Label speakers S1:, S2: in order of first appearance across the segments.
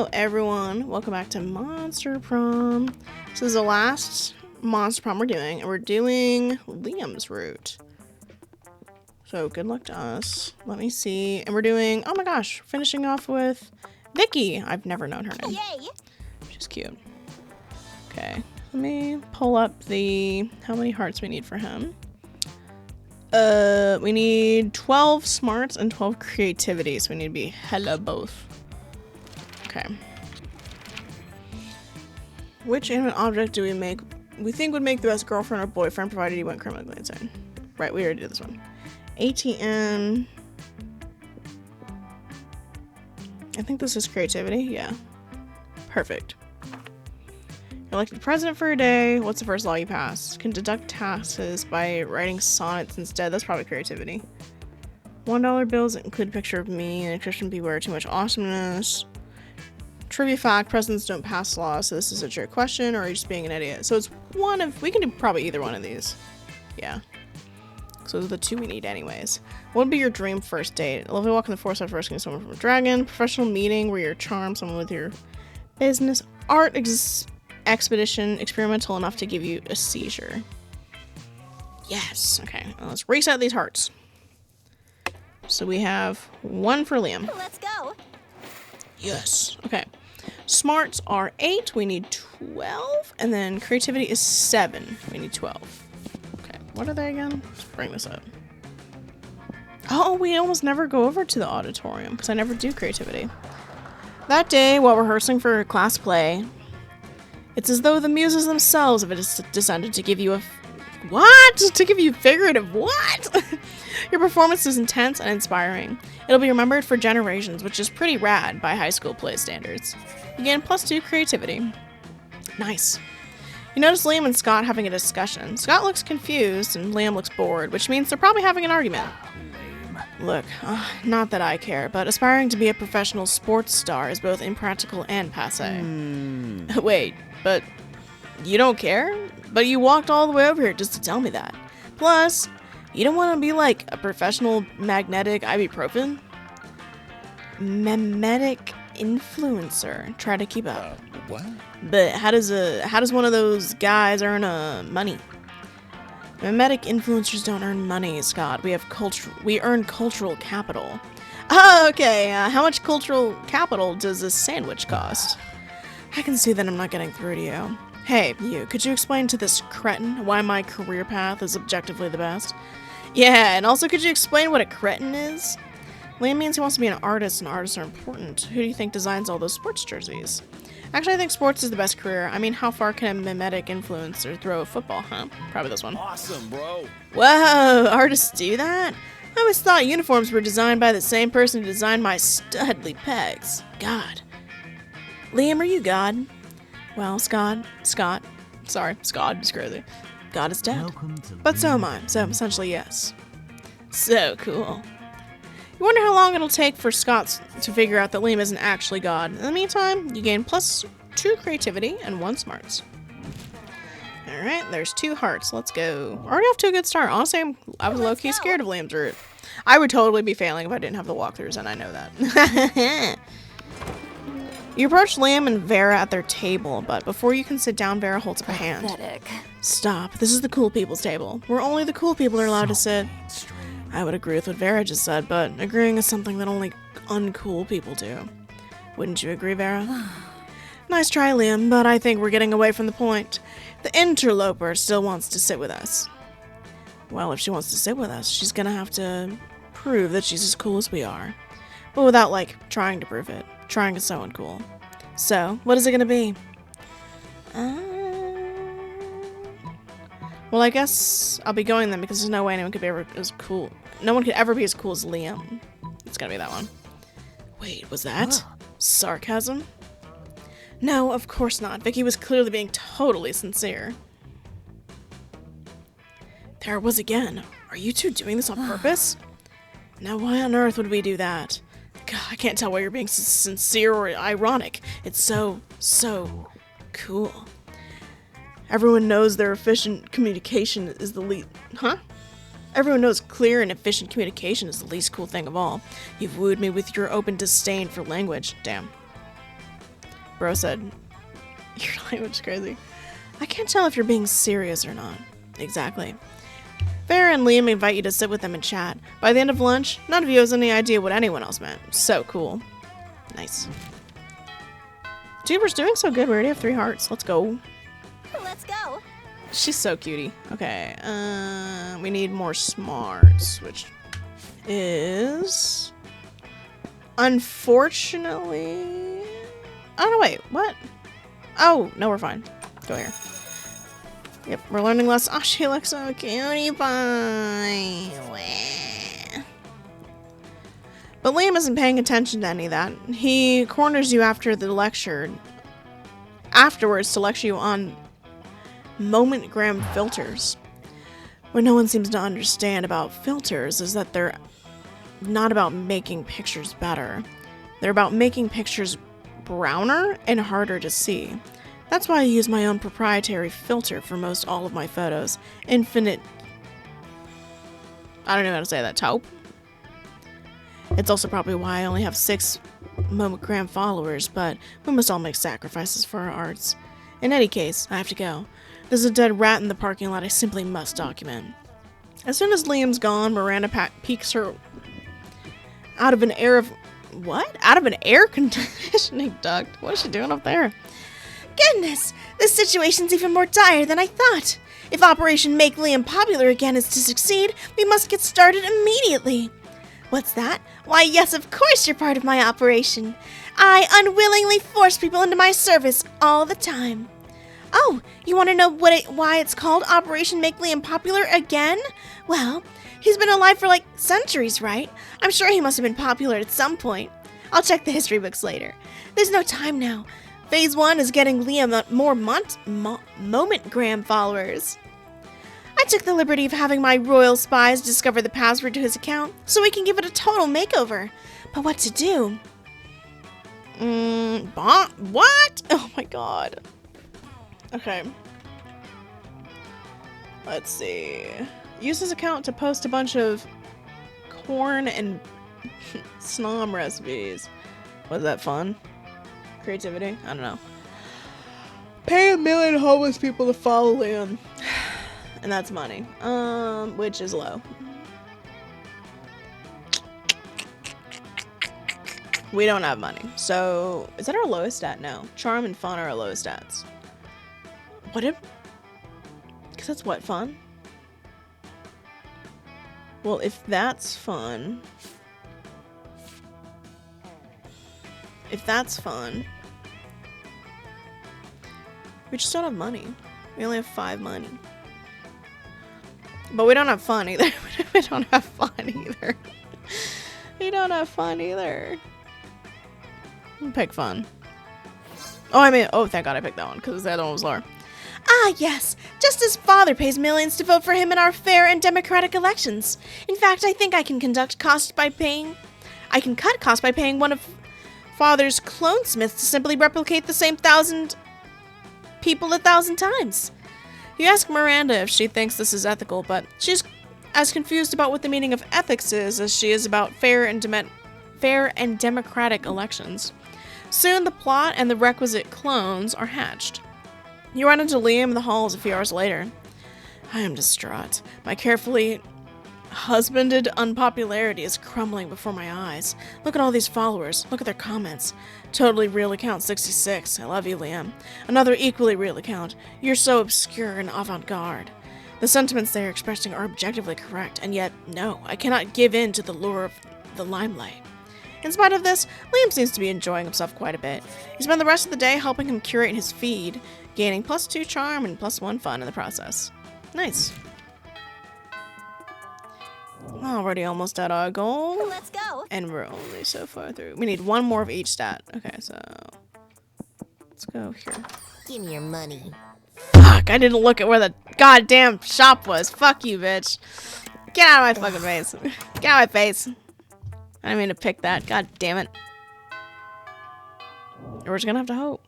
S1: Hello everyone, welcome back to Monster Prom. This is the last Monster Prom we're doing, and we're doing Liam's route. So good luck to us. Let me see. And we're doing, oh my gosh, finishing off with Vicky. I've never known her name.
S2: Yay!
S1: She's cute. Okay, let me pull up how many hearts we need for him. We need 12 smarts and 12 creativity, so we need to be hella both. Okay. Which animate object do we think would make the best girlfriend or boyfriend provided he went criminally insane? Right, we already did this one. ATM. I think this is creativity, yeah. Perfect. You're elected president for a day. What's the first law you pass? Can deduct taxes by writing sonnets instead. That's probably creativity. $1 bills include a picture of me and a Christian beware too much awesomeness. Trivia fact, presidents don't pass laws, so this is a trick question, or are you just being an idiot? So it's we can do probably either one of these. Yeah. So those are the two we need anyways. What would be your dream first date? A lovely walk in the forest after rescuing someone from a dragon. Professional meeting where you're charmed someone with your business. Art expedition, experimental enough to give you a seizure. Yes. Okay, well, let's reset these hearts. So we have 1 for Liam.
S2: Let's go.
S1: Yes. Okay. Smarts are 8. We need 12. And then creativity is 7. We need 12. Okay. What are they again? Let's bring this up. Oh, we almost never go over to the auditorium because I never do creativity. That day, while rehearsing for class play, it's as though the muses themselves have descended to give you what? To give you figurative what? Your performance is intense and inspiring. It'll be remembered for generations, which is pretty rad by high school play standards. You gain +2 creativity. Nice. You notice Liam and Scott having a discussion. Scott looks confused and Liam looks bored, which means they're probably having an argument. Look, not that I care, but aspiring to be a professional sports star is both impractical and passé. Wait, but you don't care? But you walked all the way over here just to tell me that. Plus, you don't want to be like a professional magnetic ibuprofen? Memetic influencer. Try to keep up.
S3: What?
S1: But how does one of those guys earn money? Memetic influencers don't earn money, Scott. We earn cultural capital. Oh, okay. How much cultural capital does this sandwich cost? I can see that I'm not getting through to you. Hey, you, could you explain to this cretin why my career path is objectively the best? Yeah, and also could you explain what a cretin is? Liam means he wants to be an artist, and artists are important. Who do you think designs all those sports jerseys? Actually, I think sports is the best career. I mean, how far can a mimetic influencer throw a football, huh? Probably this one.
S3: Awesome, bro.
S1: Whoa, artists do that? I always thought uniforms were designed by the same person who designed my studly pegs. God. Liam, are you God? Well, Scott is crazy. God is dead. But so am I, so essentially yes. So cool. You wonder how long it'll take for Scott to figure out that Liam isn't actually God. In the meantime, you gain +2 creativity and 1 smarts. Alright, there's 2 hearts. Let's go. Already off to a good start. Honestly, I was low-key scared of Liam's route. I would totally be failing if I didn't have the walkthroughs, and I know that. You approach Liam and Vera at their table, but before you can sit down, Vera holds up a hand.
S2: Pathetic.
S1: Stop. This is the cool people's table, where only the cool people are allowed to sit. I would agree with what Vera just said, but agreeing is something that only uncool people do. Wouldn't you agree, Vera? Nice try, Liam, but I think we're getting away from the point. The interloper still wants to sit with us. Well, if she wants to sit with us, she's gonna have to prove that she's as cool as we are. But without, trying to prove it. Trying is so uncool. So, what is it gonna be? Well, I guess I'll be going then because there's no way anyone could be ever as cool. No one could ever be as cool as Liam. It's gonna be that one. Wait, was that sarcasm? No, of course not. Vicky was clearly being totally sincere. There it was again. Are you two doing this on purpose? Now, why on earth would we do that? God, I can't tell why you're being sincere or ironic. It's so cool. Everyone knows their efficient communication is the least... Huh? Everyone knows clear and efficient communication is the least cool thing of all. You've wooed me with your open disdain for language. Damn. Bro said, your language is crazy. I can't tell if you're being serious or not. Exactly. Farrah and Liam invite you to sit with them and chat. By the end of lunch, none of you has any idea what anyone else meant. So cool. Nice. Dude, we're doing so good. We already have 3 hearts. Let's go.
S2: Let's go.
S1: She's so cutie. Okay. We need more smarts, which is... Unfortunately... Oh, no, wait. What? Oh, no, we're fine. Go here. Yep, we're learning less. Oh, she looks so cutie pie. But Liam isn't paying attention to any of that. He corners you after the lecture. Afterwards to lecture you on moment-gram filters. What no one seems to understand about filters is that they're not about making pictures better. They're about making pictures browner and harder to see. That's why I use my own proprietary filter for most all of my photos. Infinite... I don't know how to say that. Taupe? It's also probably why I only have 6 moment-gram followers, but we must all make sacrifices for our arts. In any case, I have to go. There's a dead rat in the parking lot I simply must document. As soon as Liam's gone, Miranda peeks her out of an air of... What? Out of an air conditioning duct? What is she doing up there?
S2: Goodness, this situation's even more dire than I thought. If Operation Make Liam Popular again is to succeed, we must get started immediately. What's that? Why, yes, of course you're part of my operation. I unwillingly force people into my service all the time. Oh, you want to know why it's called Operation Make Liam Popular again? Well, he's been alive for like centuries, right? I'm sure he must have been popular at some point. I'll check the history books later. There's no time now. Phase 1 is getting Liam more moment-gram followers. I took the liberty of having my royal spies discover the password to his account so we can give it a total makeover. But what to do?
S1: What? Oh my god. Okay. Let's see. Use his account to post a bunch of corn and snom recipes. Was that fun? Creativity? I don't know. Pay 1 million homeless people to follow Liam. And that's money. Which is low. We don't have money. So, is that our lowest stat? No. Charm and fun are our lowest stats. What if... Because that's what, fun? Well, if that's fun... If that's fun... We just don't have money. We only have 5 money. But we don't have fun either. We don't have fun either. We don't have fun either. Pick fun. Oh, thank God I picked that one, because the other one was lower.
S2: Ah, yes. Just as father pays millions to vote for him in our fair and democratic elections. In fact, I think I can cut costs by paying one of father's clonesmiths to simply replicate the same 1,000 people 1,000 times. You ask Miranda if she thinks this is ethical, but she's as confused about what the meaning of ethics is as she is about fair and democratic elections. Soon the plot and the requisite clones are hatched. You run into Liam in the halls a few hours later. I am distraught. My carefully husbanded unpopularity is crumbling before my eyes. Look at all these followers. Look at their comments. Totally real account 66. I love you, Liam. Another equally real account. You're so obscure and avant-garde. The sentiments they are expressing are objectively correct, and yet, no, I cannot give in to the lure of the limelight. In spite of this, Liam seems to be enjoying himself quite a bit. You spend the rest of the day helping him curate his feed, gaining +2 charm and +1 fun in the process. Nice. Already almost at our goal. Let's go.
S1: And we're only so far through. We need 1 more of each stat. Okay, so let's go here.
S2: Give me your money.
S1: Fuck, I didn't look at where the goddamn shop was. Fuck you, bitch. Get out of my fucking face. Get out of my face. I didn't mean to pick that. God damn it. We're just gonna have to hope.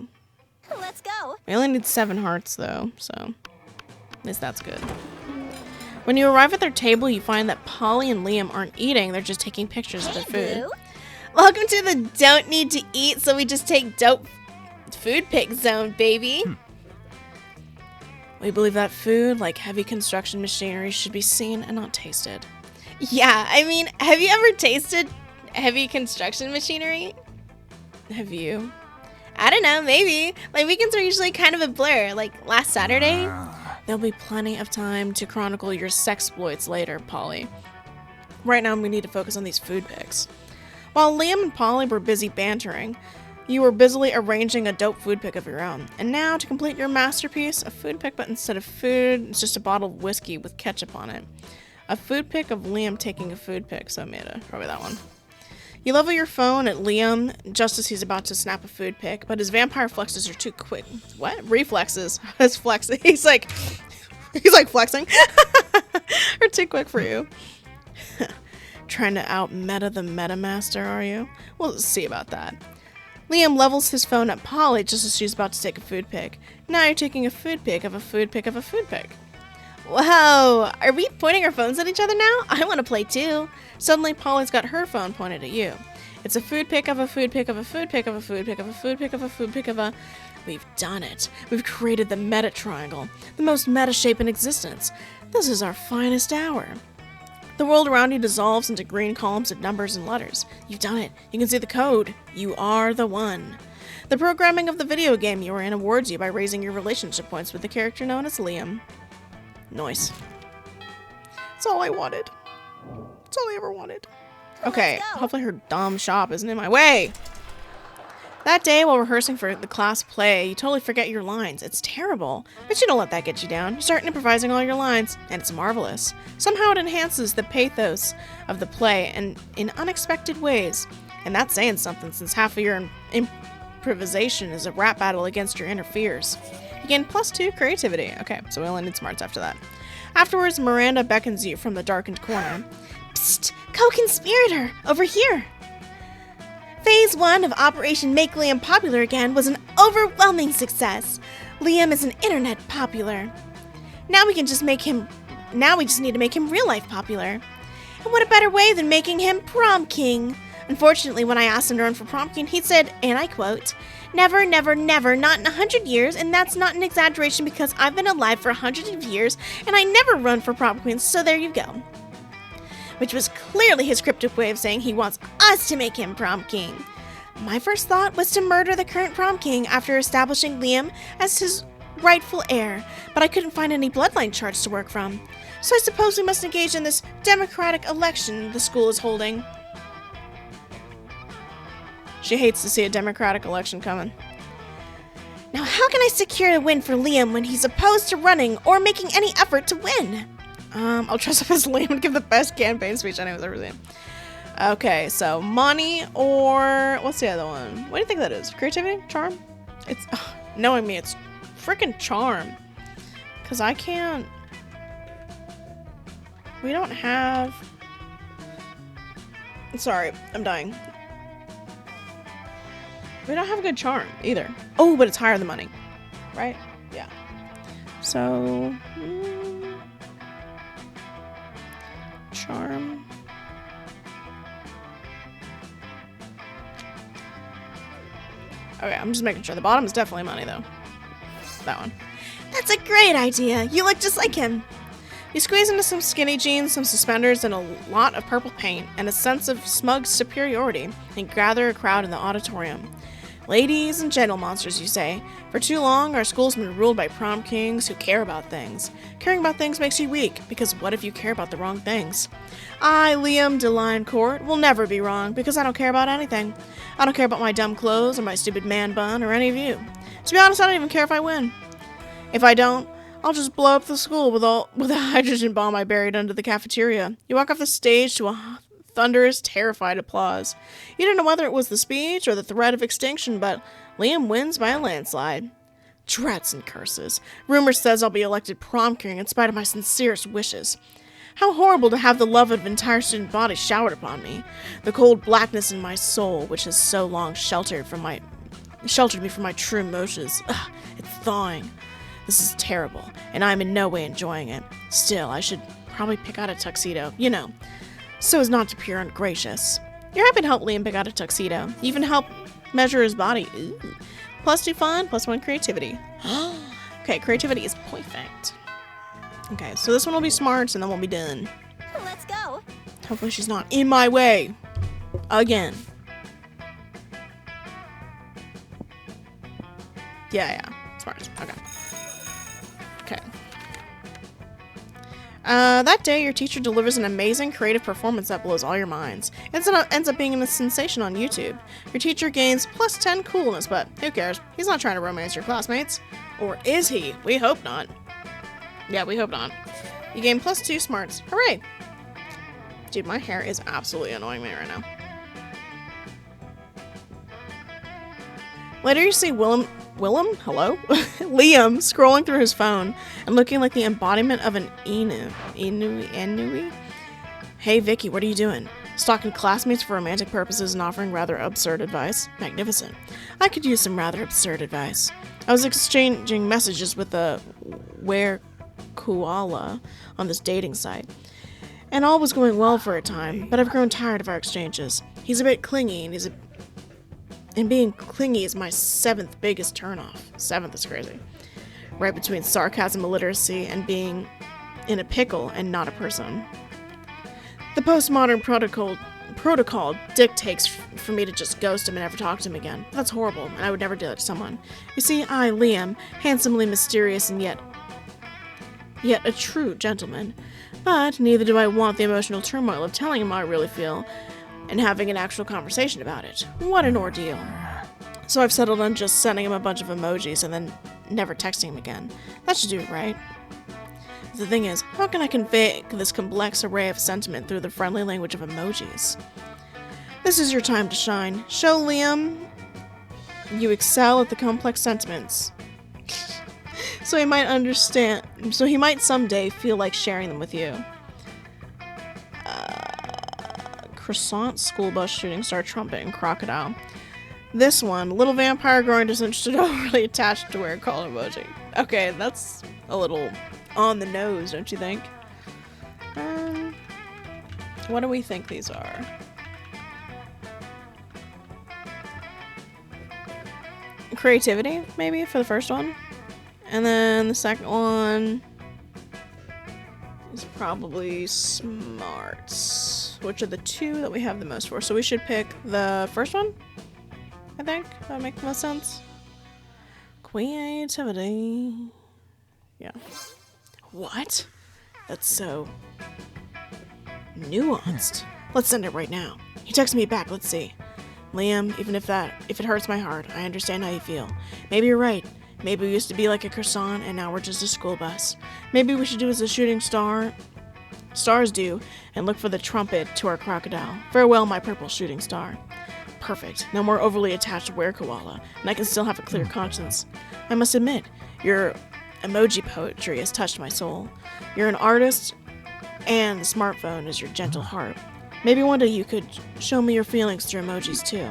S2: Let's go.
S1: We only need 7 hearts, though, so at least that's good. When you arrive at their table, you find that Polly and Liam aren't eating. They're just taking pictures of their food.
S2: Welcome to the don't need to eat, so we just take dope Food pick zone, baby.
S1: We believe that food, like heavy construction machinery, should be seen and not tasted.
S2: Yeah, I mean, have you ever tasted heavy construction machinery?
S1: Have you?
S2: I don't know, maybe. My weekends are usually kind of a blur, like last Saturday.
S1: There'll be plenty of time to chronicle your sexploits later, Polly. Right now, we need to focus on these food picks. While Liam and Polly were busy bantering, you were busily arranging a dope food pick of your own. And now, to complete your masterpiece, a food pick, but instead of food, it's just a bottle of whiskey with ketchup on it. A food pick of Liam taking a food pick, so I made probably that one. You level your phone at Liam just as he's about to snap a food pick, but his vampire flexes are too quick. What? Reflexes. His flex. He's like flexing. Are too quick for you. Trying to out-meta the MetaMaster, are you? We'll see about that. Liam levels his phone at Polly just as she's about to take a food pick. Now you're taking a food pick of a food pick of a food pick.
S2: Whoa, are we pointing our phones at each other now? I want to play too.
S1: Suddenly, Polly's got her phone pointed at you. It's a food pick of a food pick of a food pick of a food pick of a food pick of a food pick of a... We've done it. We've created the meta triangle, the most meta shape in existence. This is our finest hour. The world around you dissolves into green columns of numbers and letters. You've done it. You can see the code. You are the one. The programming of the video game you are in awards you by raising your relationship points with the character known as Liam. Nice. That's all I wanted. That's all I ever wanted. Okay, hopefully her dumb shop isn't in my way. That day, while rehearsing for the class play, you totally forget your lines. It's terrible. But you don't let that get you down. You start improvising all your lines, and it's marvelous. Somehow it enhances the pathos of the play and in unexpected ways. And that's saying something, since half of your improvisation is a rap battle against your inner fears. You gain +2 creativity. Okay, so we only need smarts after that. Afterwards, Miranda beckons you from the darkened corner.
S2: Psst, co-conspirator, over here. Phase 1 of Operation Make Liam Popular Again was an overwhelming success. Liam is an internet popular. Now we just need to make him real life popular. And what a better way than making him prom king. Unfortunately, when I asked him to run for prom king, he said, and I quote, "Never, never, never, not in 100 years, and that's not an exaggeration because I've been alive for hundreds of years, and I never run for prom queen, so there you go." Which was clearly his cryptic way of saying he wants us to make him prom king. My first thought was to murder the current prom king after establishing Liam as his rightful heir, but I couldn't find any bloodline charts to work from. So I suppose we must engage in this democratic election the school is holding. She hates to see a democratic election coming. Now how can I secure a win for Liam when he's opposed to running or making any effort to win? I'll dress up as Liam and give the best campaign speech anyone's ever seen. Okay, so money or... what's the other one? What do you think that is? Creativity? Charm? It's... knowing me, it's freaking charm. Because I can't... we don't have... sorry, I'm dying. We don't have a good charm, either. Oh, but it's higher than money. Right? Yeah. So... charm. Okay, I'm just making sure. The bottom is definitely money, though. That one. That's a great idea. You look just like him.
S1: You squeeze into some skinny jeans, some suspenders, and a lot of purple paint, and a sense of smug superiority, and gather a crowd in the auditorium. Ladies and gentle monsters, you say. For too long, our school's been ruled by prom kings who care about things. Caring about things makes you weak, because what if you care about the wrong things? I, Liam de Lioncourt, will never be wrong, because I don't care about anything. I don't care about my dumb clothes, or my stupid man bun, or any of you. To be honest, I don't even care if I win. If I don't, I'll just blow up the school with a hydrogen bomb I buried under the cafeteria. You walk off the stage to a thunderous, terrified applause. You don't know whether it was the speech or the threat of extinction, but Liam wins by a landslide. Dreads and curses. Rumor says I'll be elected prom king in spite of my sincerest wishes. How horrible to have the love of an entire student body showered upon me. The cold blackness in my soul, which has so long sheltered me from my true emotions. Ugh, it's thawing. This is terrible, and I'm in no way enjoying it. Still, I should probably pick out a tuxedo, so as not to appear ungracious. You're happy to help Liam pick out a tuxedo. You even help measure his body. Ooh. +2 fun, +1 creativity. Okay, creativity is perfect. Okay, so this one will be smarts and then we'll be done.
S3: Let's go.
S1: Hopefully she's not in my way. Again. Yeah. Smarts. Okay. That day, your teacher delivers an amazing creative performance that blows all your minds. It ends up being a sensation on YouTube. Your teacher gains +10 coolness, but who cares? He's not trying to romance your classmates. Or is he? We hope not. Yeah, we hope not. You gain +2 smarts. Hooray! Dude, my hair is absolutely annoying me right now. Later, you see Willem? Hello? Liam scrolling through his phone and looking like the embodiment of an Inui? Hey, Vicky, what are you doing? Stalking classmates for romantic purposes and offering rather absurd advice? Magnificent. I could use some rather absurd advice. I was exchanging messages with the koala on this dating site, and all was going well for a time, but I've grown tired of our exchanges. He's a bit clingy, and being clingy is my 7th biggest turnoff. 7th is crazy. Right between sarcasm, illiteracy, and being in a pickle and not a person. The postmodern protocol dictates for me to just ghost him and never talk to him again. That's horrible, and I would never do that to someone. You see, I, Liam, handsomely mysterious and yet a true gentleman. But neither do I want the emotional turmoil of telling him how I really feel and having an actual conversation about it. What an ordeal. So I've settled on just sending him a bunch of emojis and then never texting him again. That should do it, right? The thing is, how can I convey this complex array of sentiment through the friendly language of emojis? This is your time to shine. Show Liam you excel at the complex sentiments. So he might someday feel like sharing them with you. Croissant, school bus, shooting star, trumpet, and crocodile. This one, little vampire growing disinterested, overly attached to wear call emoji. Okay, that's a little on the nose, don't you think? What do we think these are? Creativity, maybe, for the first one. And then the second one is probably smarts, which are the 2 that we have the most for. So we should pick the first one, I think. That would make the most sense. Creativity. Yeah. What? That's so nuanced. Let's send it right now. He texted me back. Let's see. Liam, even if it hurts my heart, I understand how you feel. Maybe you're right. Maybe we used to be like a croissant and now we're just a school bus. Maybe we should do as a shooting stars do and look for the trumpet to our crocodile. Farewell, my purple shooting star. Perfect. No more overly attached were-koala, and I can still have a clear conscience. I must admit, your emoji poetry has touched my soul. You're an artist, and the smartphone is your gentle heart. Maybe one day you could show me your feelings through emojis too.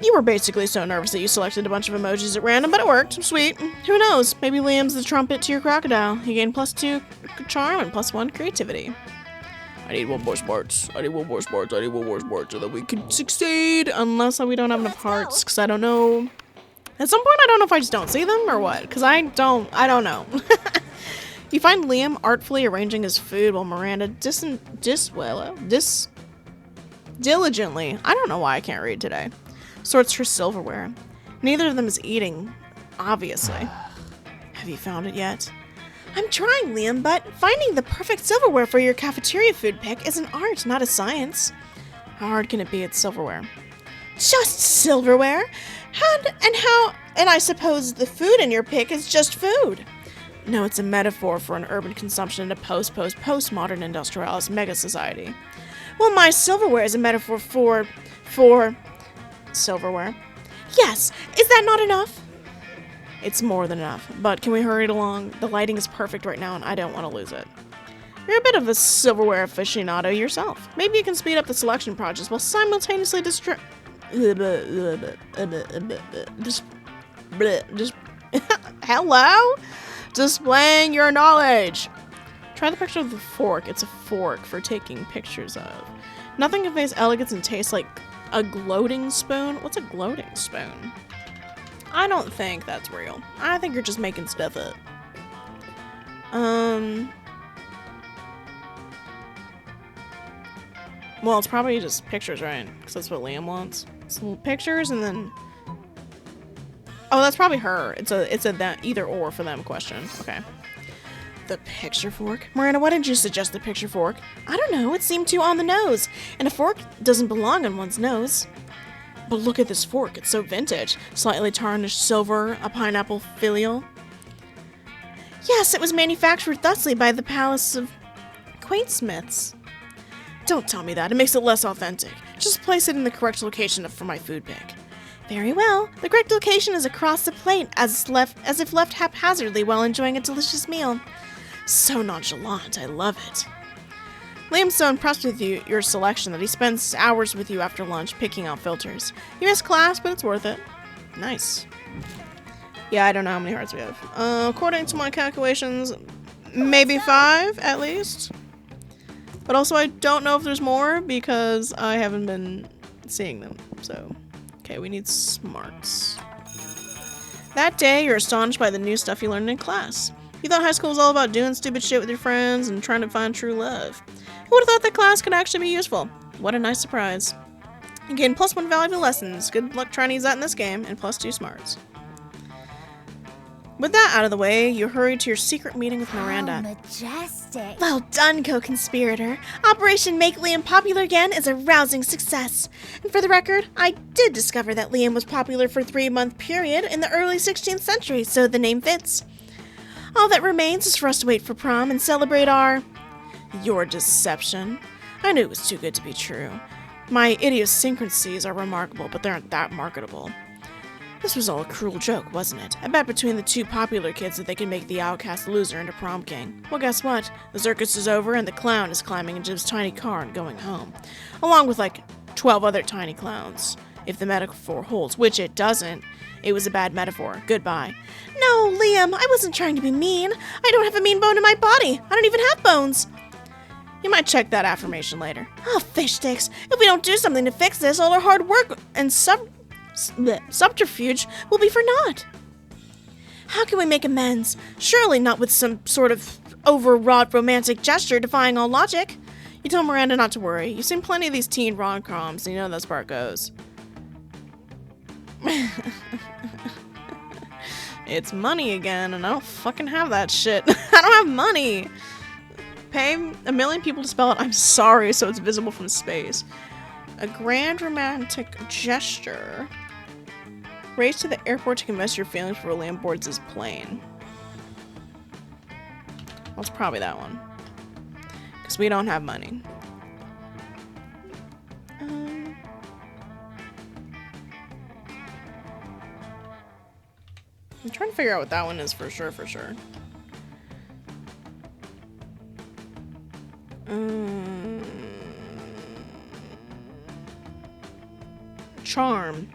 S1: You were basically so nervous that you selected a bunch of emojis at random, but it worked. Sweet. Who knows? Maybe Liam's the trumpet to your crocodile. You gain +2 charm and +1 creativity. I need one more smarts. I need one more smarts so that we can succeed. Unless we don't have enough hearts, because I don't know. At some point, I don't know if I just don't see them or what, because I don't know. You find Liam artfully arranging his food while Miranda diligently, I don't know why I can't read today, sorts her silverware. Neither of them is eating, obviously. Have you found it yet? I'm trying, Liam, but finding the perfect silverware for your cafeteria food pick is an art, not a science. How hard can it be at silverware? Just silverware? And I suppose the food in your pick is just food. No, it's a metaphor for an urban consumption in a postmodern industrialized mega society. Well, my silverware is a metaphor for silverware. Yes, is that not enough? It's more than enough, but can we hurry it along? The lighting is perfect right now and I don't want to lose it. You're a bit of a silverware aficionado yourself. Maybe you can speed up the selection process while simultaneously hello? Displaying your knowledge. Try the picture of the fork. It's a fork for taking pictures of. Nothing conveys elegance and taste like a gloating spoon. What's a gloating spoon? I don't think that's real. I think you're just making stuff up. Well, it's probably just pictures, right? Because that's what Liam wants. Some pictures and then... Oh, that's probably her. It's a that either or for them question. Okay. The picture fork? Miranda, why didn't you suggest the picture fork?
S2: I don't know. It seemed too on the nose. And a fork doesn't belong on one's nose.
S1: But look at this fork. It's so vintage. Slightly tarnished silver, a pineapple filial.
S2: Yes, it was manufactured thusly by the Palace of Quaintsmiths.
S1: Don't tell me that. It makes it less authentic. Just place it in the correct location for my food pick.
S2: Very well. The correct location is across the plate, as if left haphazardly while enjoying a delicious meal.
S1: So nonchalant. I love it. Liam's so impressed with your selection that he spends hours with you after lunch picking out filters. You miss class, but it's worth it. Nice. Yeah, I don't know how many hearts we have. According to my calculations, maybe 5 at least. But also I don't know if there's more because I haven't been seeing them. So, okay, we need smarts. That day, you're astonished by the new stuff you learned in class. You thought high school was all about doing stupid shit with your friends and trying to find true love. Who would have thought that class could actually be useful? What a nice surprise. You gain +1 valuable lessons. Good luck trying to use that in this game, and +2 smarts. With that out of the way, you hurry to your secret meeting with Miranda.
S3: How majestic.
S2: Well done, co-conspirator. Operation Make Liam Popular Again is a rousing success. And for the record, I did discover that Liam was popular for a 3-month period in the early 16th century, so the name fits. All that remains is for us to wait for prom and celebrate your deception. I knew it was too good to be true. My idiosyncrasies are remarkable, but they aren't that marketable. This was all a cruel joke, wasn't it? I bet between the 2 popular kids that they could make the outcast loser into prom king. Well, guess what? The circus is over and the clown is climbing into his tiny car and going home. Along with like 12 other tiny clowns. If the metaphor holds, which it doesn't. It was a bad metaphor. Goodbye. No, Liam, I wasn't trying to be mean. I don't have a mean bone in my body. I don't even have bones.
S1: You might check that affirmation later.
S2: Oh, fish sticks. If we don't do something to fix this, all our hard work and subterfuge will be for naught. How can we make amends? Surely not with some sort of overwrought romantic gesture defying all logic.
S1: You tell Miranda not to worry. You've seen plenty of these teen rom-coms, and you know how this part goes. It's money again, and I don't fucking have that shit. I don't have money. Pay 1 million people to spell it I'm sorry so it's visible from space. A grand romantic gesture. Race to the airport to confess your feelings before Liam boards his plane. Well, it's probably that one. Because we don't have money. I'm trying to figure out what that one is for sure. Charm.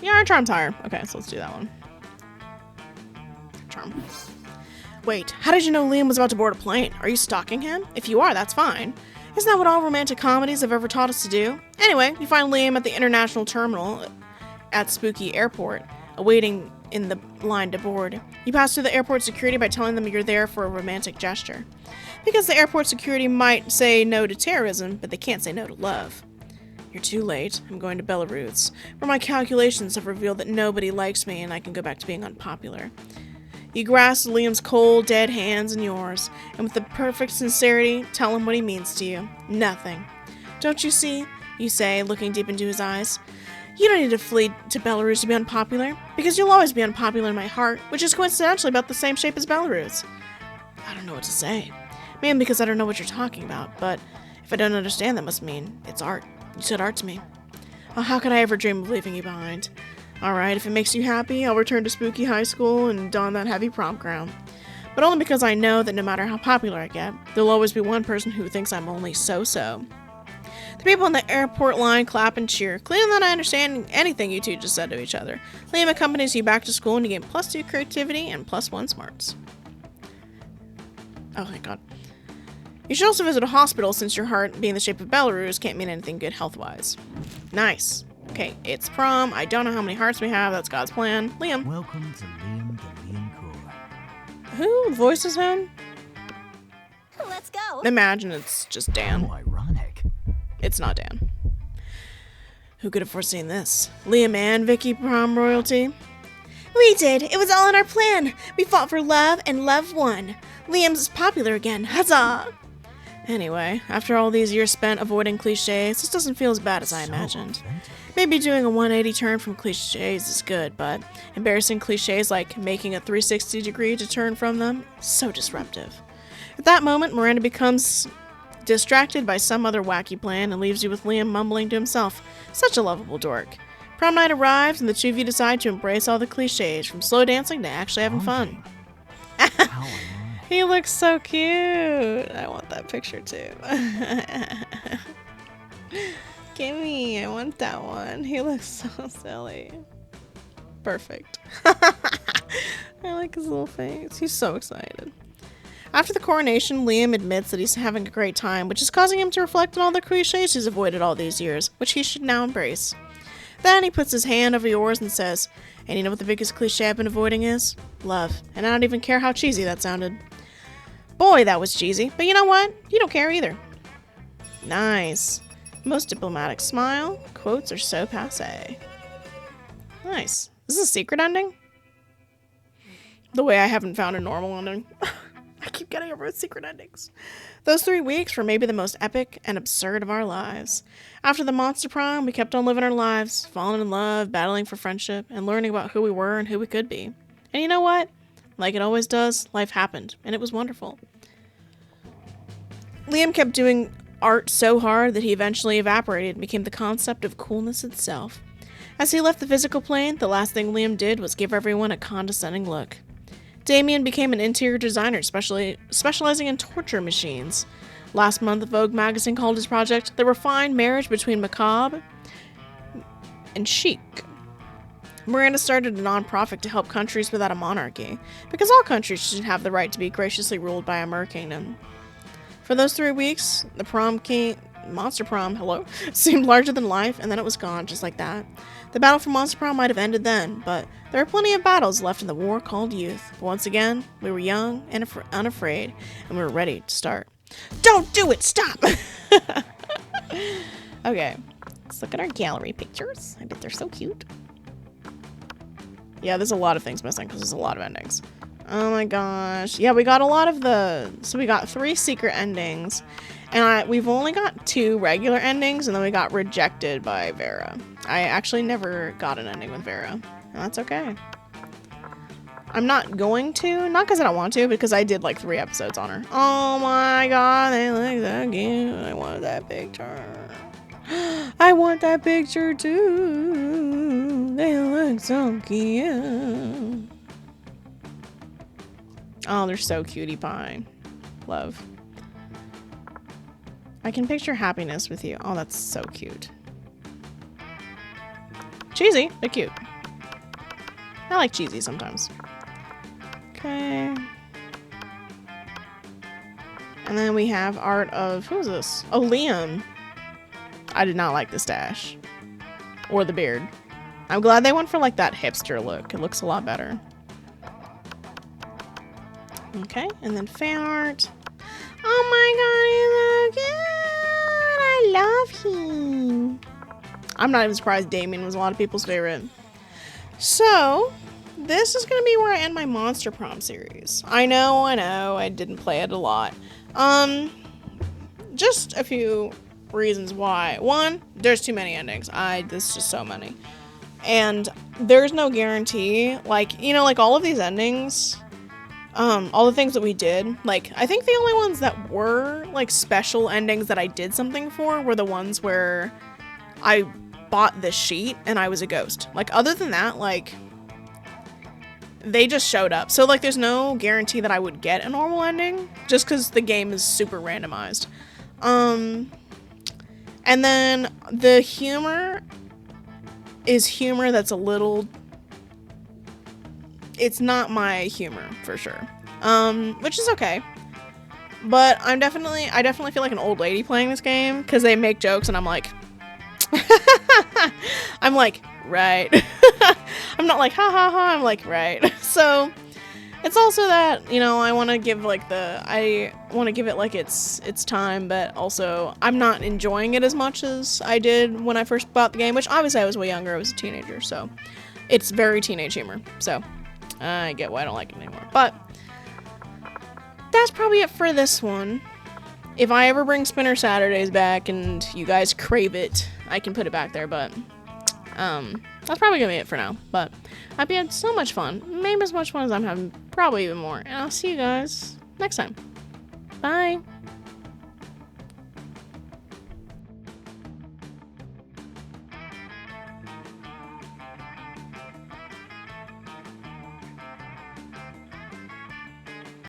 S1: Yeah, our charm's higher. Okay, so let's do that one. Charm. Wait, how did you know Liam was about to board a plane? Are you stalking him? If you are, that's fine. Isn't that what all romantic comedies have ever taught us to do? Anyway, you find Liam at the international terminal at Spooky Airport, awaiting in the line to board. You pass through the airport security by telling them you're there for a romantic gesture. Because the airport security might say no to terrorism, but they can't say no to love. You're too late. I'm going to Belarus, where my calculations have revealed that nobody likes me and I can go back to being unpopular. You grasp Liam's cold, dead hands in yours, and with the perfect sincerity, tell him what he means to you. Nothing. Don't you see? You say, looking deep into his eyes. You don't need to flee to Belarus to be unpopular, because you'll always be unpopular in my heart, which is coincidentally about the same shape as Belarus. I don't know what to say. Maybe because I don't know what you're talking about, but if I don't understand, that must mean it's art. You said art to me. Oh, how could I ever dream of leaving you behind? Alright, if it makes you happy, I'll return to Spooky High School and don that heavy prom crown. But only because I know that no matter how popular I get, there'll always be one person who thinks I'm only so-so. The people in the airport line clap and cheer, clearly not understanding anything you two just said to each other. Liam accompanies you back to school and you gain +2 creativity and +1 smarts. Oh, thank God. You should also visit a hospital since your heart, being the shape of Belarus, can't mean anything good health-wise. Nice. Okay, it's prom. I don't know how many hearts we have. That's God's plan. Liam.
S3: Welcome to Liam the Liam Cooler.
S1: Who voices him?
S2: Let's go.
S1: Imagine it's just Dan.
S3: How ironic.
S1: It's not Dan. Who could have foreseen this? Liam and Vicky prom royalty?
S2: We did. It was all in our plan. We fought for love, and love won. Liam's popular again. Huzzah!
S1: Anyway, after all these years spent avoiding cliches, this doesn't feel as bad as I imagined. Maybe doing a 180 turn from cliches is good, but embarrassing cliches like making a 360-degree to turn from them is so disruptive. At that moment, Miranda becomes distracted by some other wacky plan and leaves you with Liam mumbling to himself. Such a lovable dork. Prom night arrives, and the two of you decide to embrace all the cliches, from slow dancing to actually having fun. He looks so cute. I want that picture too. Gimme, I want that one. He looks so silly. Perfect. I like his little face. He's so excited. After the coronation, Liam admits that he's having a great time, which is causing him to reflect on all the cliches he's avoided all these years, which he should now embrace. Then he puts his hand over yours and says, and you know what the biggest cliche I've been avoiding is? Love. And I don't even care how cheesy that sounded. Boy, that was cheesy. But you know what? You don't care either. Nice. Most diplomatic smile. Quotes are so passé. Nice. Is this a secret ending? The way I haven't found a normal ending. I keep getting over with secret endings. Those 3 weeks were maybe the most epic and absurd of our lives. After the monster prom, we kept on living our lives, falling in love, battling for friendship, and learning about who we were and who we could be. And you know what? Like it always does, life happened, and it was wonderful. Liam kept doing art so hard that he eventually evaporated and became the concept of coolness itself. As he left the physical plane, the last thing Liam did was give everyone a condescending look. Damien became an interior designer, specializing in torture machines. Last month, Vogue magazine called his project The Refined Marriage Between Macabre and Chic. Miranda started a non-profit to help countries without a monarchy, because all countries should have the right to be graciously ruled by a mer-kingdom. For those 3 weeks, the Monster Prom, seemed larger than life, and then it was gone, just like that. The battle for Monster Prom might have ended then, but there are plenty of battles left in the war called youth. But once again, we were young and unafraid, and we were ready to start. Don't do it! Stop! Okay, let's look at our gallery pictures. I bet they're so cute. Yeah, there's a lot of things missing because there's a lot of endings. Oh my gosh. Yeah, we got a lot of so we got 3 secret endings. And we've only got 2 regular endings, and then we got rejected by Vera. I actually never got an ending with Vera. And that's okay. I'm not going to. Not because I don't want to, because I did like 3 episodes on her. Oh my god, they look so cute. I want that picture. I want that picture too. They look so cute. Oh, they're so cutie pie. Love. I can picture happiness with you. Oh, that's so cute. Cheesy, but cute. I like cheesy sometimes. Okay. And then we have art of, who is this? Oh, Liam. I did not like the stash. Or the beard. I'm glad they went for like that hipster look. It looks a lot better. Okay, and then fan art. Oh my god, he's so cute. I love him. I'm not even surprised Damien was a lot of people's favorite. So, this is going to be where I end my Monster Prom series. I know, I didn't play it a lot. Just a few reasons why. One, there's too many endings. There's just so many. And there's no guarantee. Like, like all of these endings, all the things that we did, like, I think the only ones that were, like, special endings that I did something for were the ones where I bought this sheet and I was a ghost. Like, other than that, like, they just showed up. So, like, there's no guarantee that I would get a normal ending, just because the game is super randomized. And then the humor is humor that's a little... It's not my humor, for sure. Which is okay. But I definitely feel like an old lady playing this game, because they make jokes and I'm like... I'm like, right. I'm not like, ha ha ha. I'm like, right. So it's also that, you know, I want to give like it like its time, but also I'm not enjoying it as much as I did when I first bought the game, which obviously I was way younger. I was a teenager, so it's very teenage humor. So I get why I don't like it anymore. But that's probably it for this one. If I ever bring Spinner Saturdays back and you guys crave it, I can put it back there, but that's probably gonna be it for now. But I've had so much fun, maybe as much fun as I'm having, probably even more, and I'll see you guys next time. Bye.